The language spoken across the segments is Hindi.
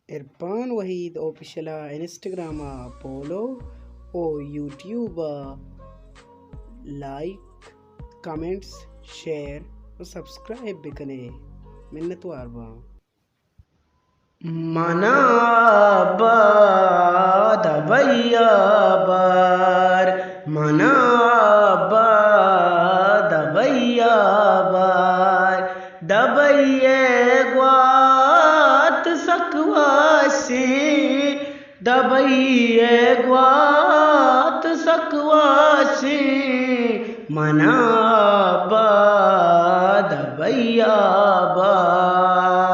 Irfan Waheed official Instagram follow or YouTube like comments share और सब्सक्राइब भी करें मिन्नत वारबा मनाबाद भैयाबार मनाबाद भैयाबार दबैये ग्वात सकवासी दबैये ग्वात सकवासी मनाबाद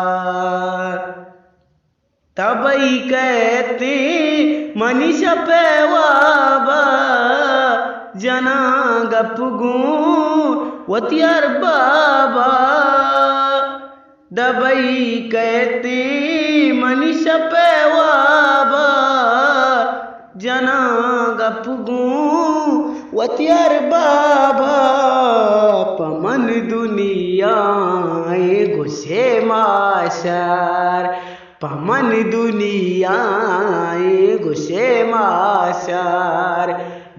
भैयाबार तबई कहते मनीष पेवाबा जना गपगू वतियार बाबा दबई कहते मनीष पेवाबा जना गपगू वतियार बाबा पमन दुनिया गुस्से माशर पमन दुनिया गुस्से माशर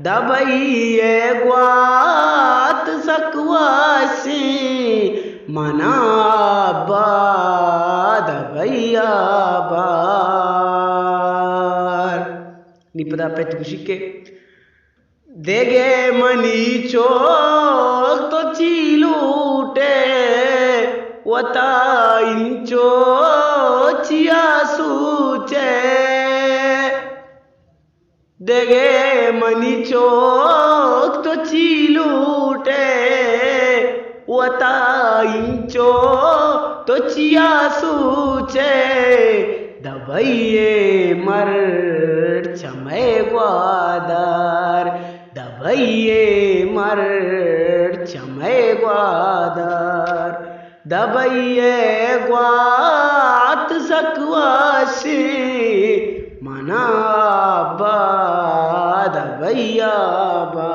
दबैये ग्वात सकवासी मनाबाद भैयाबार निपदा पेट खुशी के देगे मनी चोक तो चीलूटे वता इंचो चिया सूचे देगे मनी चोक तो चीलूटे वता इंचो तो चिया सूचे दबैये मर चमे ग्वादर दबैये मर चमे ग्वादर दबैये ग्वात सकवासी मनाबाद भैयाबार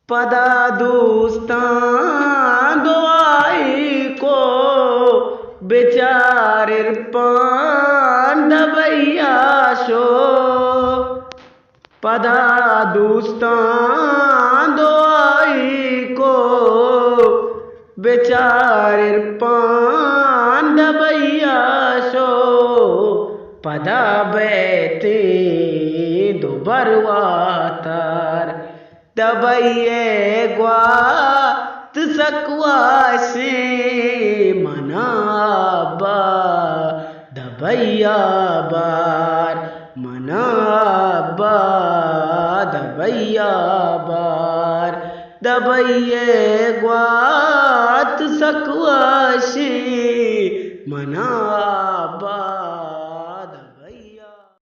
पदा दोस्तान दुआई को बेचार इरफान दबैया शो पदा दोस्तान दुआई को बेचार इरफान दबैया शो पदा बेते दो बरवातर दबैये ग्वात सकवासी मनाबा दबैयाबार मनाबा दबैयाबार दबैये ग्वात सकवासी